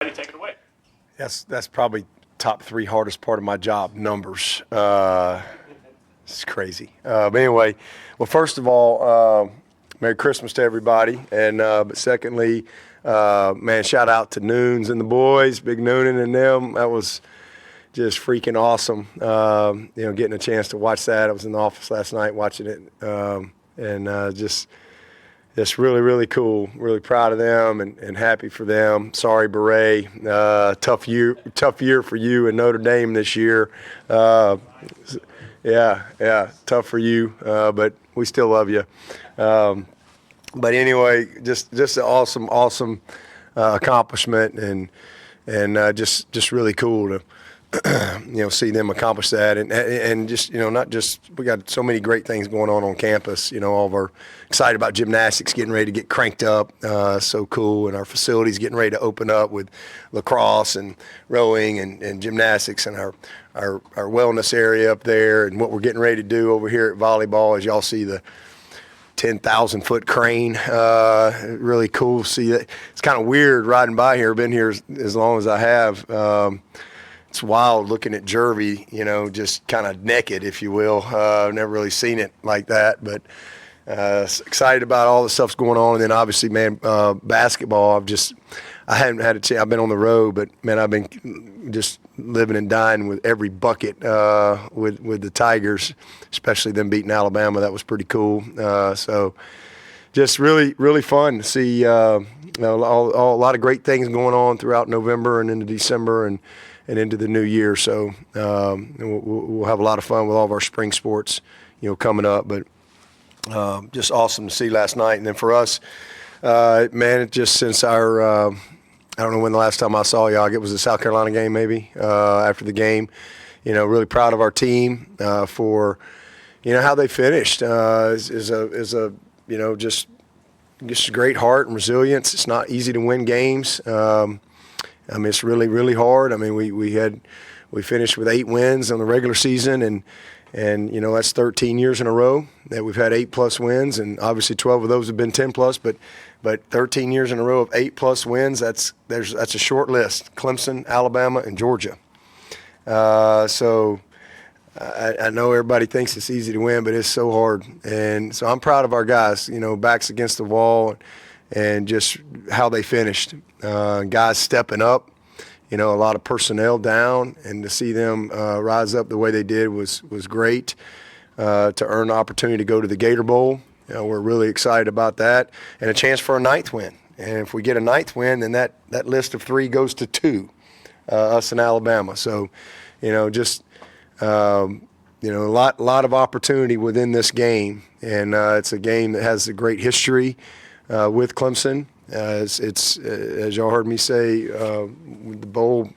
Take it away. That's probably top 3 hardest part of my job, numbers. It's crazy. But anyway, well, first of all, Merry Christmas to everybody. And but secondly, man, shout out to Noons and the boys, Big Noonan and them. That was just freaking awesome. Getting a chance to watch that. I was in the office last night watching it, and just really, really cool. Really proud of them and happy for them. Sorry, Beret. Tough year for you in Notre Dame this year. Yeah, tough for you, but we still love you. But anyway, just an awesome accomplishment, and just really cool to see them accomplish that, and just not just, we got so many great things going on campus. All of our excited about gymnastics getting ready to get cranked up, so cool, and our facilities getting ready to open up with lacrosse and rowing and gymnastics, and our wellness area up there, and what we're getting ready to do over here at volleyball, as y'all see the 10,000-foot crane. Really cool to see that. It's kind of weird riding by here. I've been here as long as I have. It's wild looking at Jervy, just kind of naked, if you will. I've never really seen it like that, but excited about all the stuff's going on. And then obviously, man, basketball, I haven't had a chance. I've been on the road, but man, I've been just living and dying with every bucket with the Tigers, especially them beating Alabama. That was pretty cool. So just really, really fun to see a lot of great things going on throughout November and into December and into the new year. So we'll have a lot of fun with all of our spring sports, coming up. But just awesome to see last night. And then for us, man, just since our I don't know when the last time I saw y'all. It was the South Carolina game, maybe, after the game. Really proud of our team for, how they finished. Is a just great heart and resilience. It's not easy to win games. It's really, really hard. We finished with 8 wins on the regular season, and that's 13 years in a row that we've had 8+ wins, and obviously 12 of those have been 10+. But 13 years in a row of 8+ wins, that's a short list. Clemson, Alabama, and Georgia. So I know everybody thinks it's easy to win, but it's so hard. And so I'm proud of our guys, backs against the wall, and just how they finished. Guys stepping up, a lot of personnel down, and to see them rise up the way they did was great. To earn the opportunity to go to the Gator Bowl, we're really excited about that, and a chance for a 9th win. And if we get a 9th win, then that list of 3 goes to 2, us and Alabama. So, a lot of opportunity within this game, and it's a game that has a great history with Clemson. It's as y'all heard me say, with the bowl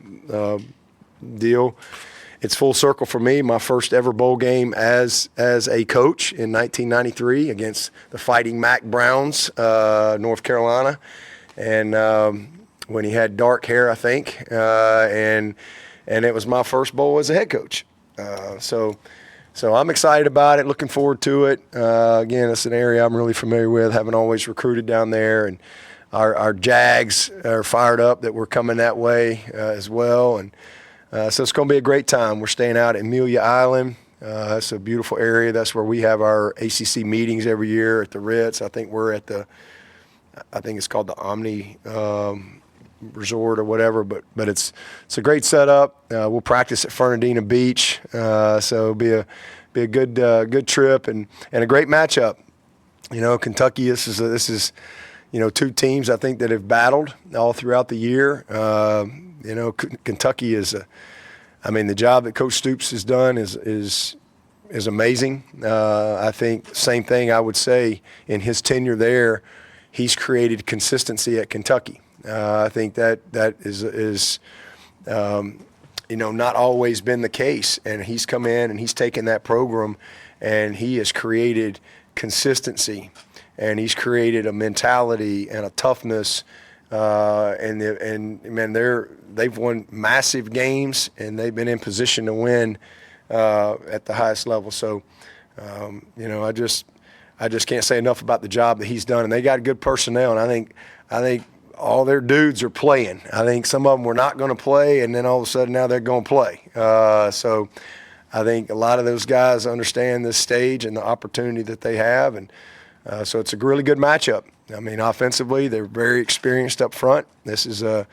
deal, it's full circle for me. My first ever bowl game as a coach in 1993 against the Fighting Mac Browns, North Carolina, and when he had dark hair, I think, and it was my first bowl as a head coach. So I'm excited about it, looking forward to it. Again, it's an area I'm really familiar with, having always recruited down there, and our Jags are fired up that we're coming that way as well. And so it's going to be a great time. We're staying out at Amelia Island. It's a beautiful area. That's where we have our ACC meetings every year at the Ritz. I think we're at I think it's called the Omni Resort or whatever, but it's a great setup. We'll practice at Fernandina Beach, so it'll be a good trip and a great matchup. Kentucky. This is 2 teams I think that have battled all throughout the year. Kentucky is the job that Coach Stoops has done is amazing. I think same thing I would say in his tenure there, he's created consistency at Kentucky. I think that is not always been the case, and he's come in and he's taken that program and he has created consistency, and he's created a mentality and a toughness, and man, they've won massive games, and they've been in position to win at the highest level. So I just can't say enough about the job that he's done, and they got good personnel, and I think all their dudes are playing. I think some of them were not going to play, and then all of a sudden now they're going to play. So I think a lot of those guys understand this stage and the opportunity that they have, and so it's a really good matchup. I mean, offensively, they're very experienced up front. This is a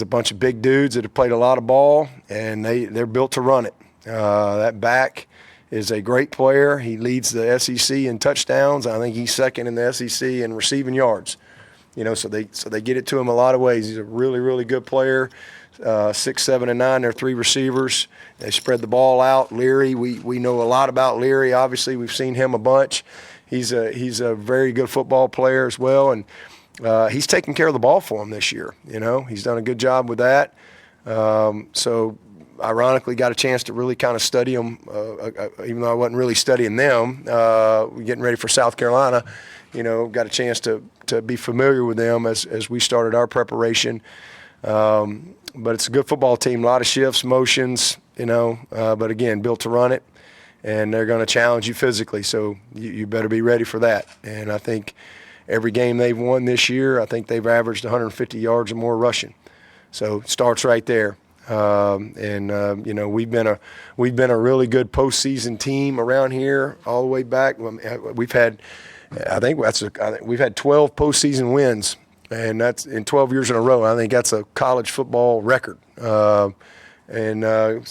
bunch of big dudes that have played a lot of ball, and they're built to run it. That back is a great player. He leads the SEC in touchdowns. I think he's second in the SEC in receiving yards. So they get it to him a lot of ways. He's a really, really good player. 6, 7, and 9, they're 3 receivers. They spread the ball out. Leary, we know a lot about Leary. Obviously, we've seen him a bunch. He's a very good football player as well, and he's taking care of the ball for him this year. He's done a good job with that. So ironically, got a chance to really kind of study them, even though I wasn't really studying them. Getting ready for South Carolina, got a chance to be familiar with them as we started our preparation. But it's a good football team, a lot of shifts, motions, but again, built to run it. And they're going to challenge you physically, so you better be ready for that. And I think every game they've won this year, I think they've averaged 150 yards or more rushing. So it starts right there. We've been a really good postseason team around here all the way back. We've had 12 postseason wins, and that's in 12 years in a row. I think that's a college football record. So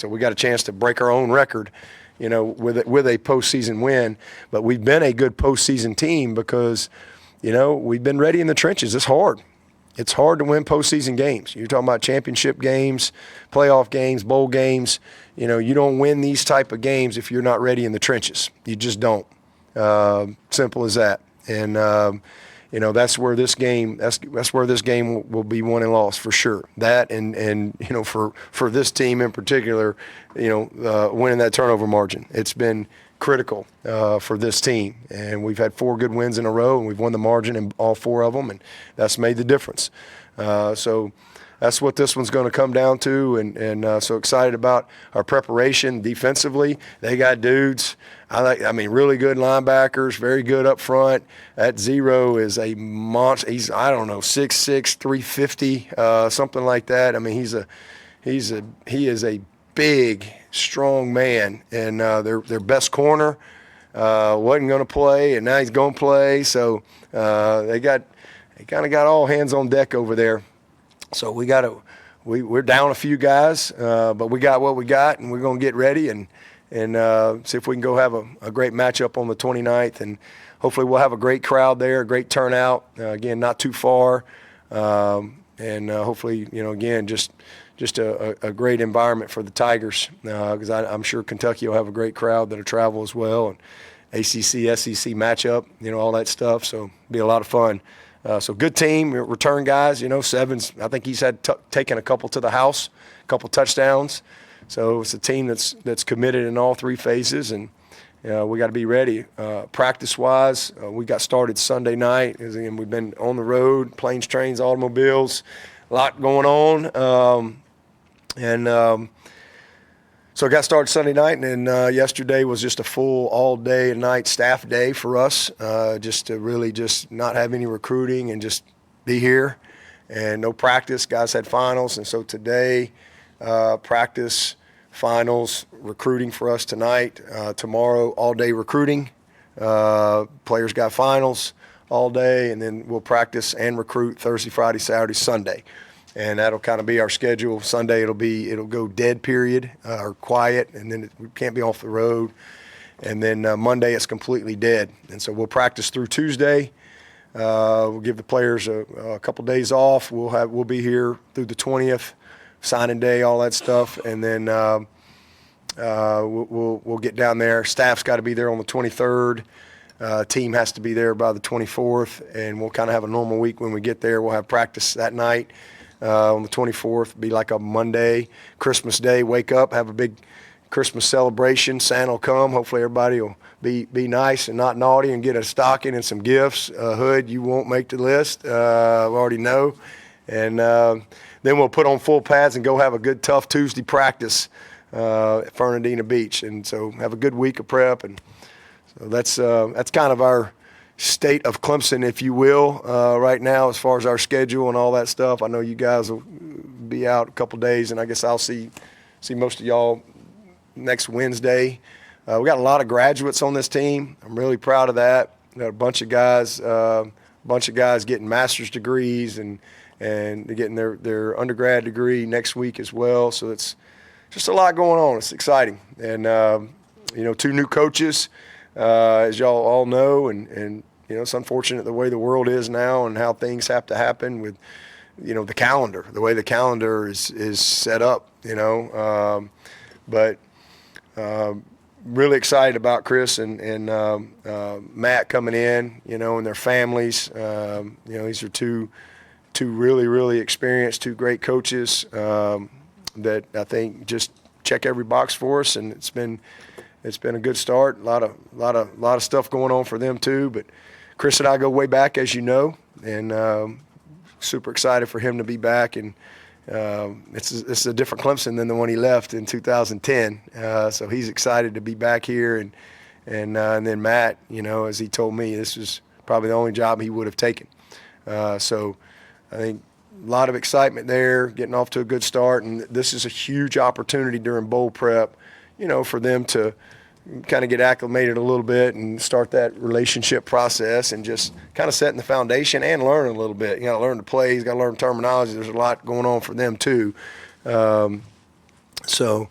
we got a chance to break our own record, with a postseason win. But we've been a good postseason team because, we've been ready in the trenches. It's hard. It's hard to win postseason games. You're talking about championship games, playoff games, bowl games. You don't win these type of games if you're not ready in the trenches. You just don't. Simple as that. And that's where this game will be won and lost for sure. That and for this team in particular, winning that turnover margin. It's been critical for this team, and we've had 4 good wins in a row, and we've won the margin in all 4 of them, and that's made the difference. So that's what this one's going to come down to, and so excited about our preparation defensively. They got dudes. Really good linebackers, very good up front. That Zero is a monster. He's 6'6", 350, something like that. I mean, he is a big, strong man, and their best corner wasn't going to play, and now he's going to play. So they kind of got all hands on deck over there. So we're down a few guys, but we got what we got, and we're going to get ready and see if we can go have a great matchup on the 29th, and hopefully we'll have a great crowd there, a great turnout. Again, not too far, and hopefully, again, just a great environment for the Tigers, because I'm sure Kentucky will have a great crowd that'll travel as well, and ACC, SEC matchup, all that stuff. So it'll be a lot of fun. So good team, return guys. Sevens, I think he's had taken a couple to the house, a couple touchdowns. So it's a team that's committed in all 3 phases, and we got to be ready. Practice-wise, we got started Sunday night. Again, we've been on the road, planes, trains, automobiles, a lot going on. So I got started Sunday night, and then yesterday was just a full all-day and night staff day for us, just to really just not have any recruiting and just be here. And no practice. Guys had finals, and so today, practice, finals, recruiting for us tonight. Tomorrow, all-day recruiting. Players got finals all day, and then we'll practice and recruit Thursday, Friday, Saturday, Sunday. And that'll kind of be our schedule. Sunday it'll go dead period, or quiet, and then we can't be off the road. And then Monday it's completely dead. And so we'll practice through Tuesday. We'll give the players a couple days off. We'll be here through the 20th, signing day, all that stuff, and then we'll get down there. Staff's got to be there on the 23rd. Team has to be there by the 24th, and we'll kind of have a normal week when we get there. We'll have practice that night. On the 24th, be like a Monday, Christmas Day, wake up, have a big Christmas celebration. Santa will come. Hopefully everybody will be nice and not naughty and get a stocking and some gifts. Hood, you won't make the list. I already know. And then we'll put on full pads and go have a good, tough Tuesday practice at Fernandina Beach. And so have a good week of prep. And so that's kind of our state of Clemson, if you will, right now as far as our schedule and all that stuff. I know you guys will be out a couple days, and I guess I'll see most of y'all next Wednesday. We got a lot of graduates on this team. I'm really proud of that. Got a bunch of guys getting master's degrees and they're getting their undergrad degree next week as well. So it's just a lot going on. It's exciting. And, 2 new coaches, as y'all all know, and it's unfortunate the way the world is now and how things have to happen with, the calendar, the way the calendar is set up, but really excited about Chris and Matt coming in, and their families. These are two really, really experienced, 2 great coaches that I think just check every box for us, and it's been a good start. A lot of stuff going on for them too. But Chris and I go way back, as you know, and super excited for him to be back. And it's a different Clemson than the one he left in 2010. So he's excited to be back here. And then Matt, as he told me, this was probably the only job he would have taken. So I think a lot of excitement there, getting off to a good start. And this is a huge opportunity during bowl prep, for them to kind of get acclimated a little bit and start that relationship process and just kind of setting the foundation and learn a little bit. Learn the plays, got to learn terminology. There's a lot going on for them too. So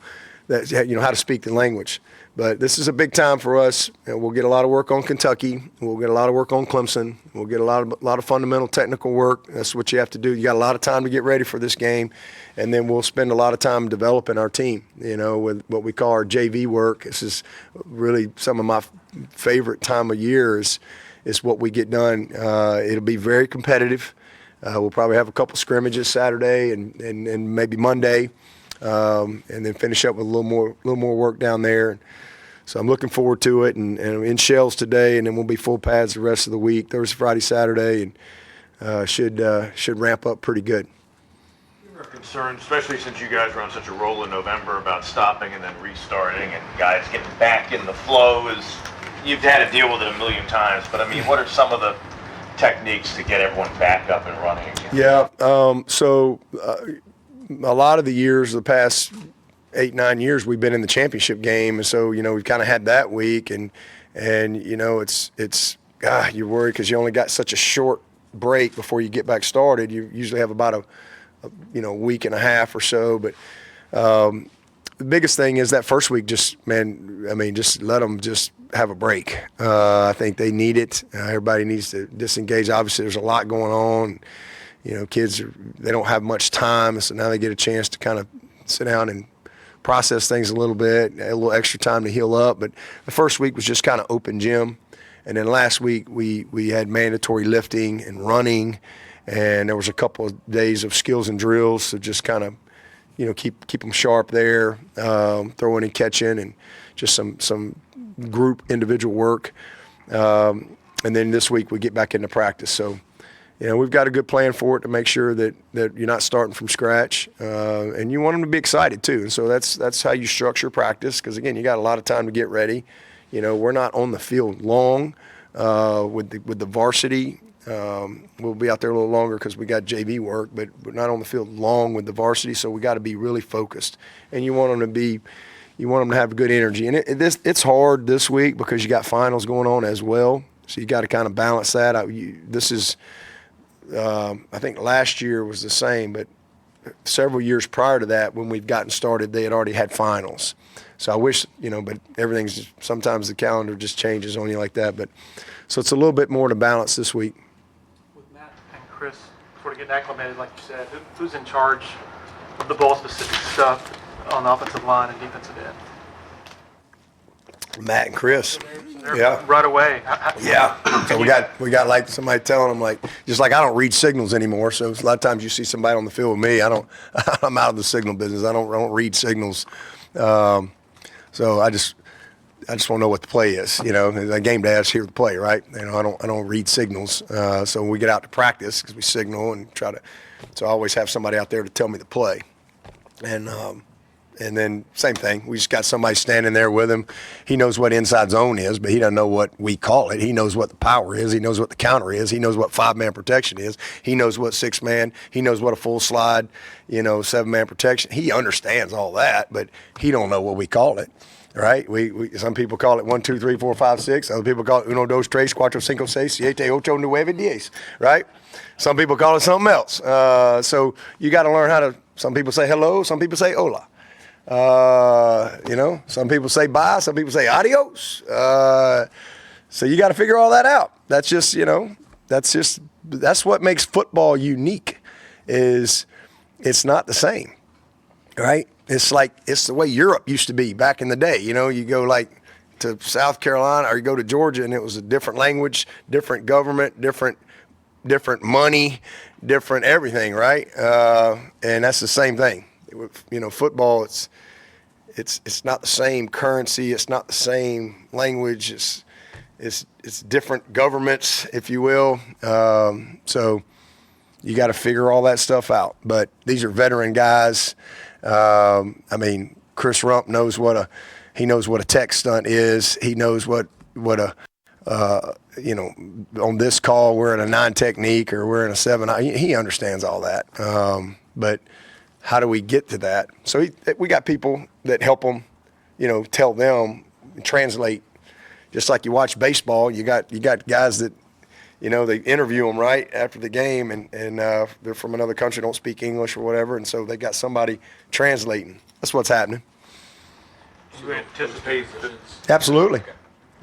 that, how to speak the language. But this is a big time for us. We'll get a lot of work on Kentucky. We'll get a lot of work on Clemson. We'll get a lot of fundamental technical work. That's what you have to do. You got a lot of time to get ready for this game, and then we'll spend a lot of time developing our team. With what we call our JV work. This is really some of my favorite time of year is what we get done. It'll be very competitive. We'll probably have a couple scrimmages Saturday and maybe Monday. And then finish up with a little more work down there. So I'm looking forward to it, and in shells today, and then we'll be full pads the rest of the week, Thursday, Friday, Saturday, and should ramp up pretty good. You were concerned, especially since you guys were on such a roll in November, about stopping and then restarting, and guys getting back in the flow. You've had to deal with it a million times, but what are some of the techniques to get everyone back up and running again? Yeah. A lot of the years, the past 8-9 years, we've been in the championship game, and so we've kind of had that week, and it's you're worried because you only got such a short break before you get back started. You usually have about a week and a half or so, but the biggest thing is that first week, just let them just have a break. I think they need it. Everybody needs to disengage. Obviously, there's a lot going on. Kids, they don't have much time, so now they get a chance to kind of sit down and process things a little bit, a little extra time to heal up. But the first week was just kind of open gym. And then last week we had mandatory lifting and running, and there was a couple of days of skills and drills, so just kind of, keep them sharp there, throwing and catching, and just some group individual work. And then this week we get back into practice. So, we've got a good plan for it to make sure that you're not starting from scratch, and you want them to be excited too. And so that's how you structure practice, because again, you got a lot of time to get ready. We're not on the field long with the varsity. We'll be out there a little longer because we got JV work, but we're not on the field long with the varsity. So we got to be really focused, and you want them to have good energy. And it's hard this week because you got finals going on as well. So you got to kind of balance that out. I think last year was the same, but several years prior to that, when we've gotten started, they had already had finals. So I wish, but sometimes the calendar just changes on you like that. But so it's a little bit more to balance this week. With Matt and Chris sort of getting acclimated, like you said, who's in charge of the ball-specific stuff on the offensive line and defensive end? Matt and Chris. Yeah. Right away. Yeah. So we got like somebody telling them, like, just like I don't read signals anymore. So a lot of times you see somebody on the field with me. I'm out of the signal business. I don't read signals. So I just want to know what the play is. The game day, I just hear the play, right? I don't read signals. So when we get out to practice, because we signal and try to, so I always have somebody out there to tell me the play. And And then same thing. We just got somebody standing there with him. He knows what inside zone is, but he doesn't know what we call it. He knows what the power is. He knows what the counter is. He knows what 5-man protection is. He knows what 6-man. He knows what a full slide, 7-man protection. He understands all that, but he don't know what we call it. Right? We some people call it 1, 2, 3, 4, 5, 6. Other people call it 1, 2, 3, 4, 5, 6, 7, 8, 9, 10. Right? Some people call it something else. So you got to learn how to. Some people say hello. Some people say hola. Some people say bye. Some people say adios. So you got to figure all that out. That's just that's what makes football unique. Is it's not the same, right? It's the way Europe used to be back in the day. You go like to South Carolina or you go to Georgia and it was a different language, different government, different money, different everything, right? And that's the same thing. Football, it's not the same currency. It's not the same language. It's different governments, if you will. So you got to figure all that stuff out. But these are veteran guys. Chris Rump knows what a tech stunt is. He knows what a on this call we're in a 9 technique or we're in a 7. He understands all that. But how do we get to that? So we got people that help them, tell them, translate. Just like you watch baseball, you got guys that, they interview them right after the game, and they're from another country, don't speak English or whatever, and so they got somebody translating. That's what's happening. Do you anticipate that? Absolutely.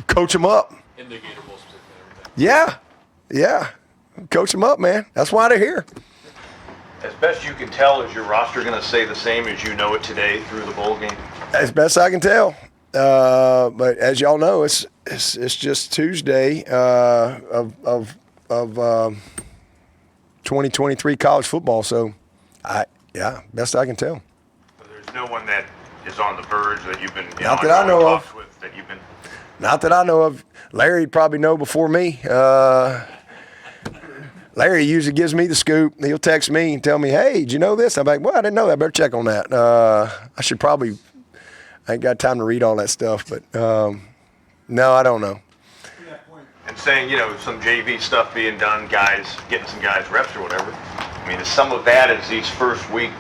Coach them up. In the Gator Bowl specifically, everything. Yeah. Coach them up, man. That's why they're here. As best you can tell, is your roster going to stay the same as you know it today through the bowl game? As best I can tell. But as y'all know, it's just Tuesday of 2023 college football. So, best I can tell. There's no one that is on the verge that you've been Not that I know of. with that you've been. Not that I know of. Larry'd probably know before me. Larry usually gives me the scoop. He'll text me and tell me, "Hey, did you know this?" I'm like, "Well, I didn't know that. I better check on that." I ain't got time to read all that stuff, but no, I don't know. And saying, some JV stuff being done, getting some guys reps or whatever. Is some of that as these first week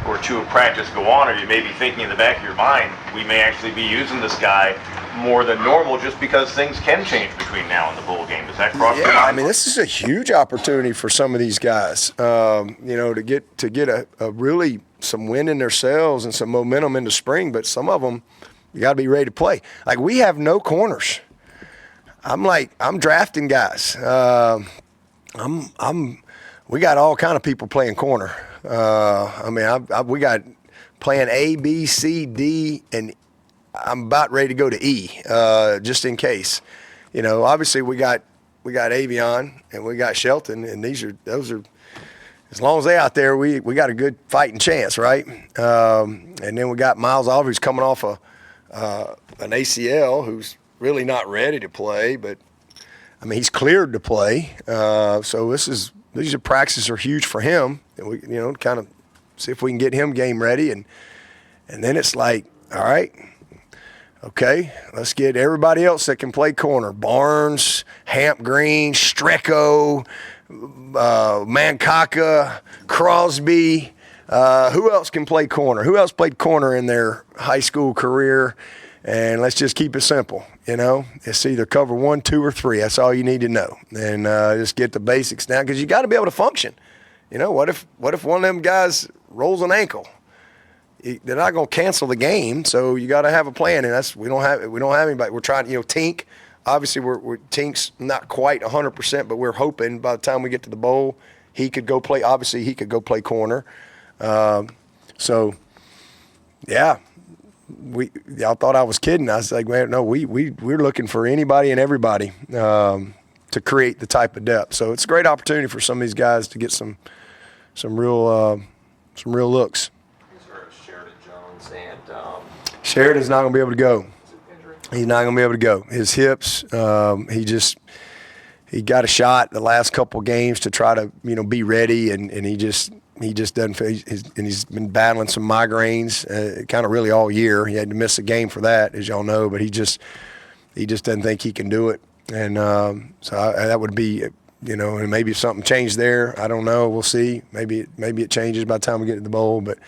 or 2 of practice go on, or you may be thinking in the back of your mind, we may actually be using this guy more than normal just because things can change between now and the bowl game. Does that cross your mind? This is a huge opportunity for some of these guys, to get a really some wind in themselves and some momentum into spring. But some of them, you got to be ready to play. Like, we have no corners. I'm drafting guys. We got all kind of people playing corner. We got playing A, B, C, D, and I'm about ready to go to E, just in case. Obviously we got Avion and we got Shelton, and those are as long as they out there, we got a good fighting chance, right? And then we got Miles Oliver, who's coming off an ACL, who's really not ready to play, but he's cleared to play. So these practices are huge for him. And we, kind of see if we can get him game ready, and then it's like, all right, okay, let's get everybody else that can play corner. Barnes, Hamp Green, Strecco, Mankaka, Crosby. Who else can play corner? Who else played corner in their high school career? And let's just keep it simple. It's either cover 1, 2, or 3. That's all you need to know. And just get the basics down, because you got to be able to function. What if one of them guys rolls an ankle? They're not going to cancel the game, so you got to have a plan. And we don't have anybody. We're trying, Tink. Obviously, Tink's not quite 100%, but we're hoping by the time we get to the bowl, he could go play. Obviously, he could go play corner. So, yeah. Y'all thought I was kidding. I was like, man, no, we're looking for anybody and everybody to create the type of depth. So it's a great opportunity for some of these guys to get some real looks. Sheridan Jones and Sheridan's not going to be able to go. He's not going to be able to go. His hips, he got a shot the last couple games to try to be ready, and he just he just doesn't feel, and he's been battling some migraines kind of really all year. He had to miss a game for that, as y'all know, but he just doesn't think he can do it. And that would be, and maybe if something changed there, I don't know. We'll see. Maybe it changes by the time we get to the bowl, but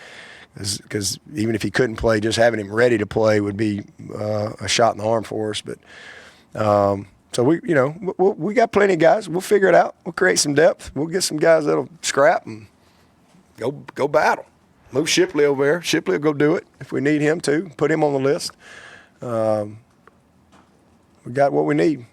because even if he couldn't play, just having him ready to play would be a shot in the arm for us. But so we got plenty of guys. We'll figure it out. We'll create some depth. We'll get some guys that'll scrap and go battle. Move Shipley over there. Shipley will go do it if we need him to. Put him on the list. We got what we need.